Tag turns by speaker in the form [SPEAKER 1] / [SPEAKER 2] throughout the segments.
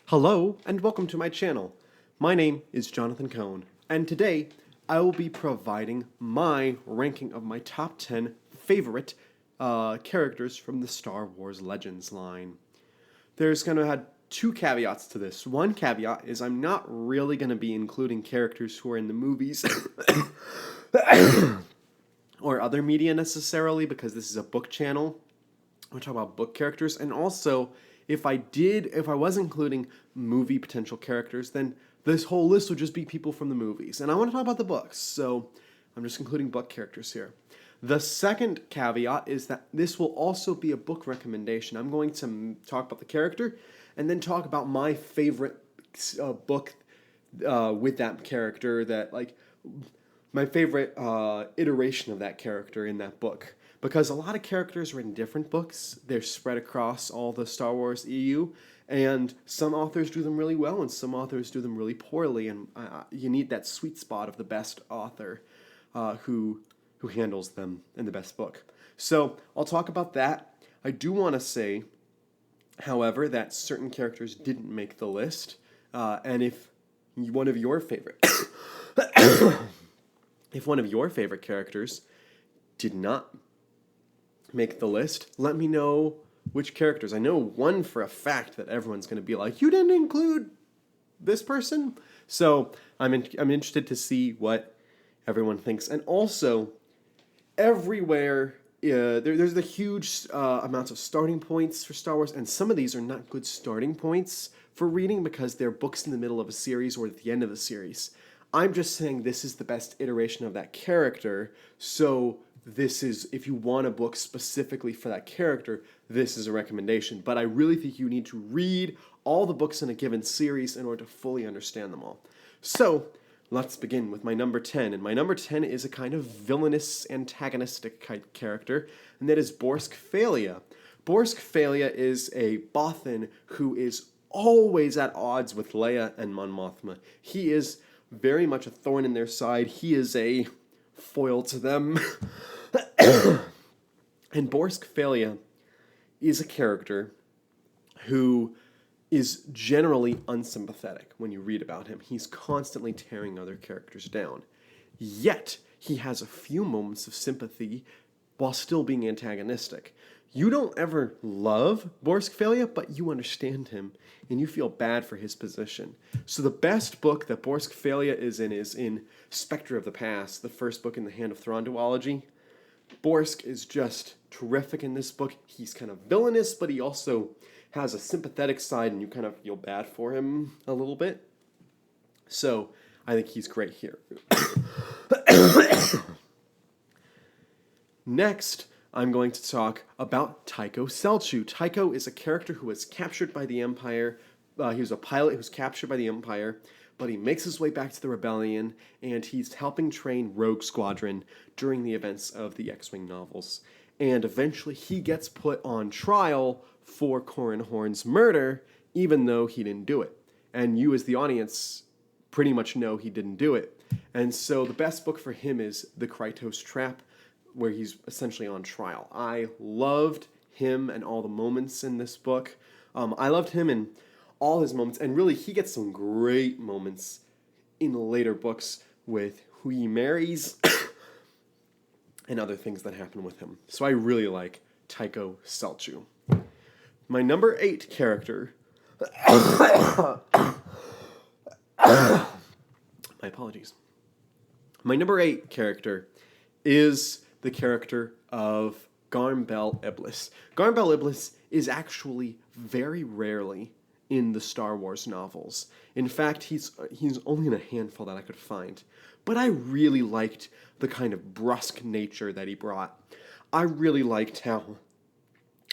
[SPEAKER 1] Hello and welcome to my channel. My name is Jonathan Cohn, and today I will be providing my ranking of my top 10 favorite characters from the Star Wars Legends line. There's going to have two caveats to this. One caveat is I'm not really going to be including characters who are in the movies or other media necessarily, because this is a book channel. We're talking about book characters, and also if I was including movie potential characters, then this whole list would just be people from the movies. And I want to talk about the books, so I'm just including book characters here. The second caveat is that this will also be a book recommendation. I'm going to talk about the character and then talk about my favorite book with that character, my favorite iteration of that character in that book. Because a lot of characters are in different books. They're spread across all the Star Wars EU, and some authors do them really well, and some authors do them really poorly, and you need that sweet spot of the best author who handles them in the best book. So I'll talk about that. I do want to say, however, that certain characters didn't make the list, and if one of your favorite characters did not make the list, let me know which characters. I know one for a fact that everyone's going to be like, you didn't include this person? So I'm interested to see what everyone thinks. And also, everywhere, there's the huge amounts of starting points for Star Wars, and some of these are not good starting points for reading because they're books in the middle of a series or at the end of a series. I'm just saying this is the best iteration of that character, so this is, if you want a book specifically for that character, this is a recommendation. But I really think you need to read all the books in a given series in order to fully understand them all. So, let's begin with my number 10. And my number 10 is a kind of villainous, antagonistic character, and that is Borsk Falia. Borsk Falia is a Bothan who is always at odds with Leia and Mon Mothma. He is very much a thorn in their side. He is a foil to them. And Borsk Falia is a character who is generally unsympathetic when you read about him. He's constantly tearing other characters down. Yet, he has a few moments of sympathy while still being antagonistic. You don't ever love Borsk Falia, but you understand him, and you feel bad for his position. So the best book that Borsk Falia is in Spectre of the Past, the first book in the Hand of Thrawn duology. Borsk is just terrific in this book. He's kind of villainous, but he also has a sympathetic side, and you kind of feel bad for him a little bit. So I think he's great here. Next, I'm going to talk about Tycho Celchu. Tycho is a character who was captured by the Empire. He was a pilot who was captured by the Empire, but he makes his way back to the Rebellion, and he's helping train Rogue Squadron during the events of the X-Wing novels. And eventually he gets put on trial for Corran Horn's murder, even though he didn't do it. And you as the audience pretty much know he didn't do it. And so the best book for him is The Krytos Trap, where he's essentially on trial. I loved him and all the moments in this book. I loved him in all his moments, and really he gets some great moments in later books with who he marries and other things that happen with him. So I really like Tycho Celchu. My number 8 character my apologies. My number 8 character is the character of Garm Bel Iblis. Garm Bel Iblis is actually very rarely in the Star Wars novels. In fact, he's only in a handful that I could find. But I really liked the kind of brusque nature that he brought. I really liked how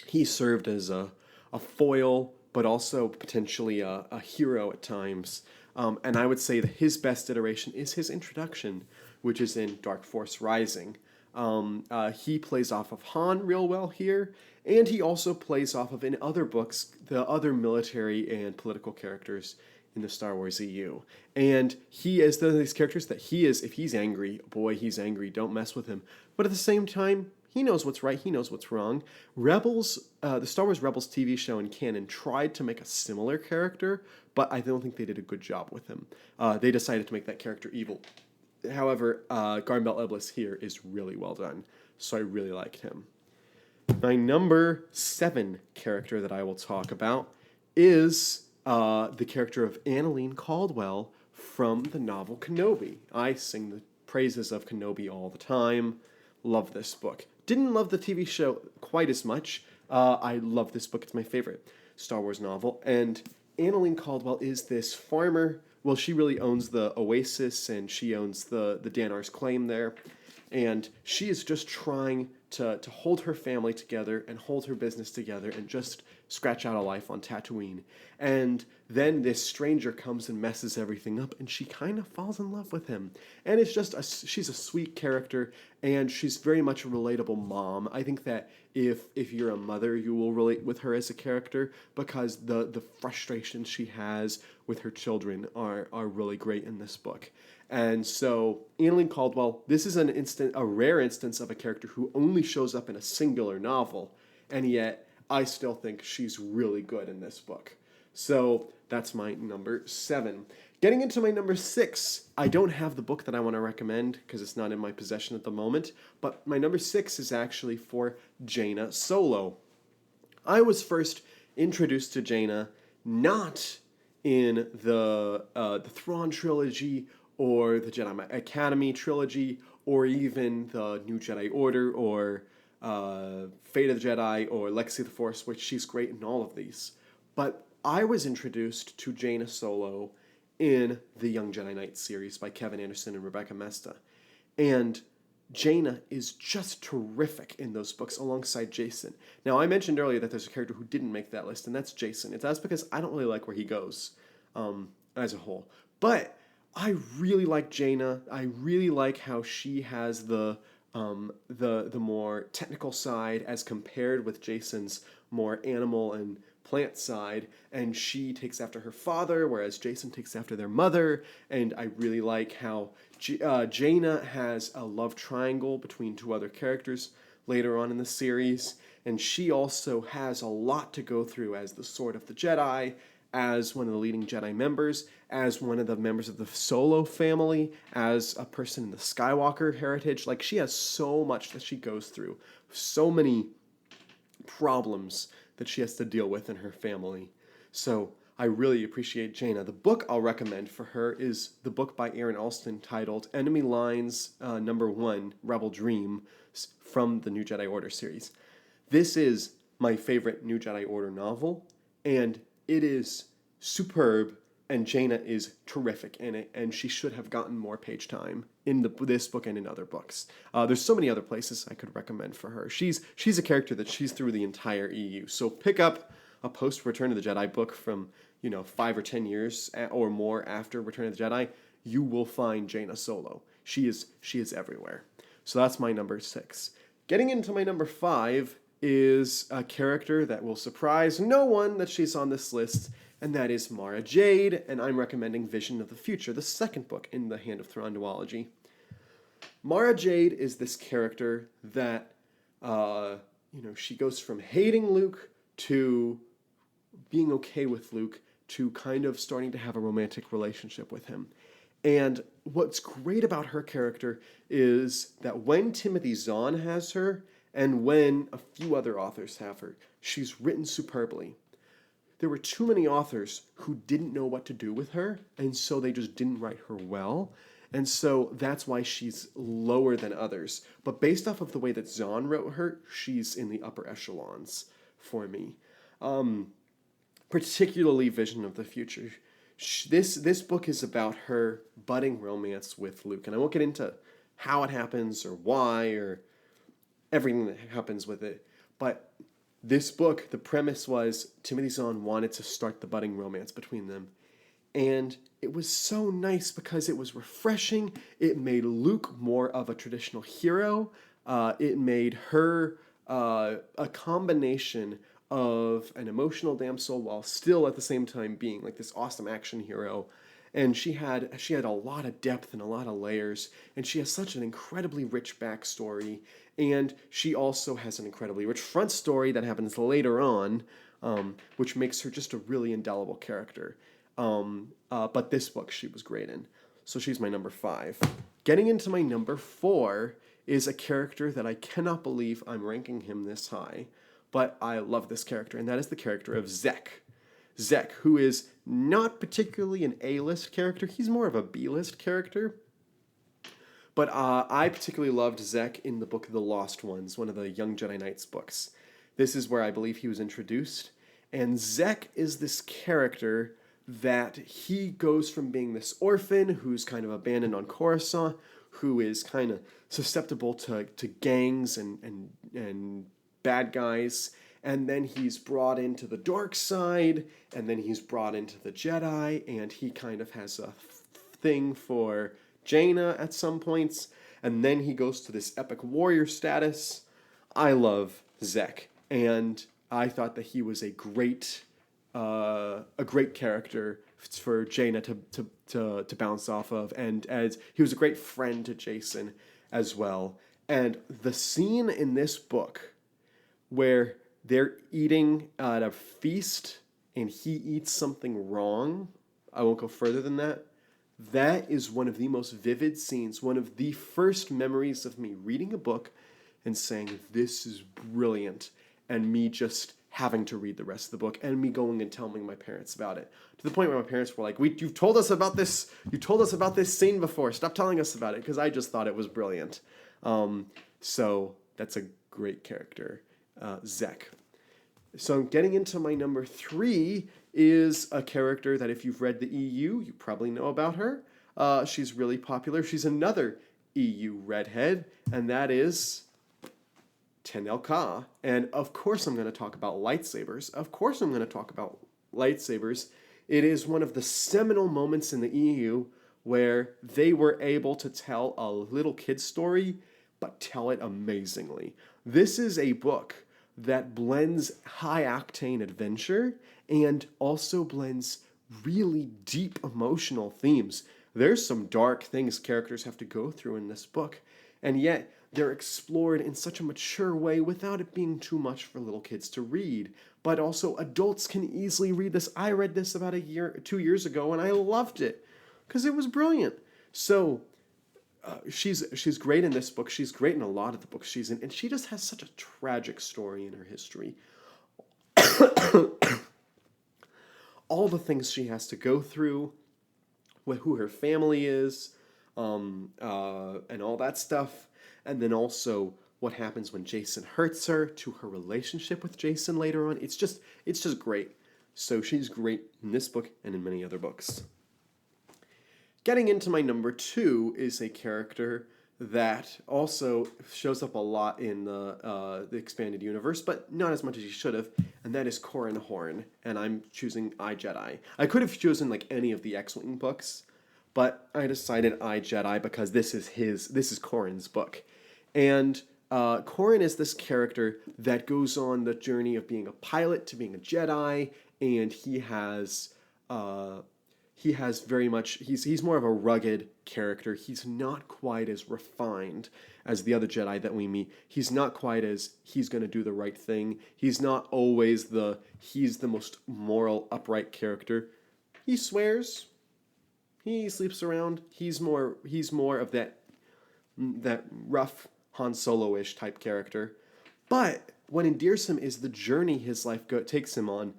[SPEAKER 1] he served as a foil, but also potentially a hero at times. And I would say that his best iteration is his introduction, which is in Dark Force Rising. He plays off of Han real well here, and he also plays off of, in other books, the other military and political characters in the Star Wars EU. And he is one of these characters that he is, if he's angry, boy, he's angry, don't mess with him. But at the same time, He knows what's right. He knows what's wrong. Rebels, the Star Wars Rebels TV show and canon tried to make a similar character, but I don't think they did a good job with him. They decided to make that character evil. However, Garden Belt Eblis here is really well done, so I really liked him. My number 7 character that I will talk about is the character of Annalene Caldwell from the novel Kenobi. I sing the praises of Kenobi all the time. Love this book. Didn't love the TV show quite as much. I love this book. It's my favorite Star Wars novel. And Annalene Caldwell is this farmer. Well, she really owns the Oasis, and she owns the Danar's claim there. And she is just trying to hold her family together and hold her business together and just scratch out a life on Tatooine. And then this stranger comes and messes everything up, and she kind of falls in love with him. And it's just, she's a sweet character, and she's very much a relatable mom. I think that if you're a mother, you will relate with her as a character, because the frustrations she has with her children are really great in this book. And so, Annalene Caldwell, this is a rare instance of a character who only shows up in a singular novel, and yet I still think she's really good in this book. So that's my number 7. Getting into my number 6, I don't have the book that I want to recommend because it's not in my possession at the moment, but my number 6 is actually for Jaina Solo. I was first introduced to Jaina not in the Thrawn trilogy or the Jedi Academy trilogy, or even the New Jedi Order, or Fate of the Jedi, or Legacy of the Force, which she's great in all of these. But I was introduced to Jaina Solo in the Young Jedi Knight series by Kevin Anderson and Rebecca Mesta. And Jaina is just terrific in those books alongside Jacen. Now, I mentioned earlier that there's a character who didn't make that list, and that's Jacen. That's because I don't really like where he goes as a whole. But I really like Jaina. I really like how she has the more technical side as compared with Jacen's more animal and plant side, and she takes after her father, whereas Jacen takes after their mother. And I really like how Jaina has a love triangle between 2 other characters later on in the series, and she also has a lot to go through as the Sword of the Jedi, as one of the leading Jedi members, as one of the members of the Solo family, as a person in the Skywalker heritage. Like, she has so much that she goes through, so many problems that she has to deal with in her family. So I really appreciate Jaina. The book I'll recommend for her is the book by Aaron Alston titled Enemy Lines Number 1, Rebel Dream, from the New Jedi Order series. This is my favorite New Jedi Order novel, and it is superb, and Jaina is terrific in it, and she should have gotten more page time in this book and in other books. There's so many other places I could recommend for her. She's a character that she's through the entire EU. So pick up a post-Return of the Jedi book from 5 or 10 years or more after Return of the Jedi. You will find Jaina Solo. She is everywhere. So that's my number 6. Getting into my number 5 is a character that will surprise no one that she's on this list, and that is Mara Jade, and I'm recommending Vision of the Future, the second book in the Hand of Thrawn duology. Mara Jade is this character that, she goes from hating Luke to being okay with Luke to kind of starting to have a romantic relationship with him. And what's great about her character is that when Timothy Zahn has her, and when a few other authors have her, she's written superbly. There were too many authors who didn't know what to do with her, and so they just didn't write her well. And so that's why she's lower than others. But based off of the way that Zahn wrote her, she's in the upper echelons for me. Particularly Vision of the Future. This book is about her budding romance with Luke, and I won't get into how it happens or why or everything that happens with it. But this book, the premise was Timothy Zahn wanted to start the budding romance between them. And it was so nice because it was refreshing. It made Luke more of a traditional hero. It made her a combination of an emotional damsel while still at the same time being like this awesome action hero. And she had a lot of depth and a lot of layers, and she has such an incredibly rich backstory, And she also has an incredibly rich front story that happens later on, which makes her just a really indelible character. But this book she was great in. So she's my number 5. Getting into my number 4 is a character that I cannot believe I'm ranking him this high, but I love this character, and that is the character of Zek. Zek, who is not particularly an A-list character, he's more of a B-list character. But I particularly loved Zek in the book The Lost Ones, one of the Young Jedi Knights books. This is where I believe he was introduced. And Zek is this character that he goes from being this orphan who's kind of abandoned on Coruscant, who is kind of susceptible to gangs and bad guys, and then he's brought into the dark side, and then he's brought into the Jedi, and he kind of has a thing for Jaina at some points, and then he goes to this epic warrior status. I love Zek, and I thought that he was a great character for Jaina to bounce off of, and as he was a great friend to Jacen as well. And the scene in this book where they're eating at a feast and he eats something wrong, I won't go further than that. That is one of the most vivid scenes, one of the first memories of me reading a book and saying, this is brilliant, and me just having to read the rest of the book, and me going and telling my parents about it. To the point where my parents were like, you've told us about this scene before, stop telling us about it, because I just thought it was brilliant. So that's a great character, Zek. So getting into my number 3 is a character that if you've read the EU, you probably know about her. She's really popular. She's another EU redhead, and that is Tenel Ka. And of course I'm going to talk about lightsabers. It is one of the seminal moments in the EU where they were able to tell a little kid's story, but tell it amazingly. This is a book that blends high-octane adventure and also blends really deep emotional themes. There's some dark things characters have to go through in this book, and yet they're explored in such a mature way without it being too much for little kids to read. But also adults can easily read this. I read this about 2 years ago, and I loved it because it was brilliant. So she's great in this book. She's great in a lot of the books she's in, and she just has such a tragic story in her history. All the things she has to go through, with who her family is, and all that stuff, and then also what happens when Jacen hurts her, to her relationship with Jacen later on. It's just great. So she's great in this book and in many other books. Getting into my number 2 is a character that also shows up a lot in the expanded universe, but not as much as he should have, and that is Corran Horn, and I'm choosing I, I could have chosen like any of the X-Wing books, but I decided I, because this is Corran's book. And Corran is this character that goes on the journey of being a pilot to being a Jedi, and he's more of a rugged character. He's not quite as refined as the other Jedi that we meet. He's not quite as he's going to do the right thing. He's not always he's the most moral, upright character. He swears. He sleeps around. He's more of that rough Han Solo-ish type character. But what endears him is the journey his life takes him on,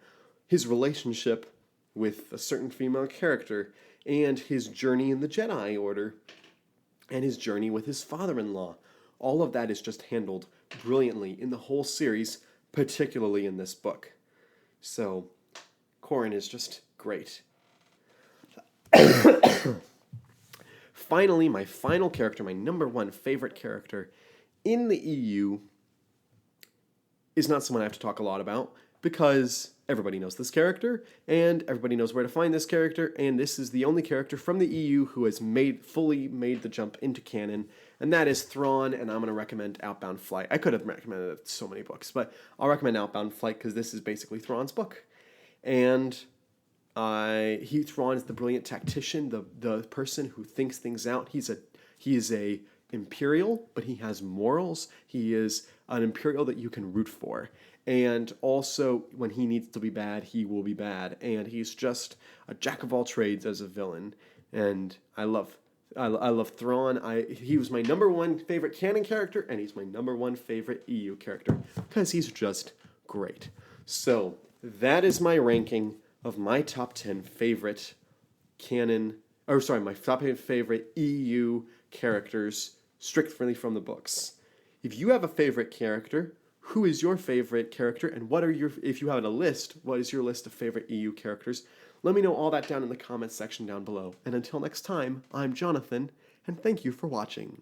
[SPEAKER 1] his relationship with a certain female character, and his journey in the Jedi Order, and his journey with his father-in-law. All of that is just handled brilliantly in the whole series, particularly in this book. So, Corran is just great. Finally, my final character, my number 1 favorite character in the EU, is not someone I have to talk a lot about, because everybody knows this character, and everybody knows where to find this character, and this is the only character from the EU who has fully made the jump into canon, and that is Thrawn, and I'm going to recommend Outbound Flight. I could have recommended so many books, but I'll recommend Outbound Flight because this is basically Thrawn's book. And Thrawn is the brilliant tactician, the person who thinks things out. He is a Imperial, but he has morals. He is an Imperial that you can root for. And also, when he needs to be bad, he will be bad. And he's just a jack of all trades as a villain. And I love Thrawn. He was my number one favorite canon character, and he's my number one favorite EU character because he's just great. So that is my ranking of my top 10 favorite my top 10 favorite EU characters, strictly from the books. If you have a favorite character, who is your favorite character, and if you have a list, what is your list of favorite EU characters? Let me know all that down in the comments section down below. And until next time, I'm Jonathan, and thank you for watching.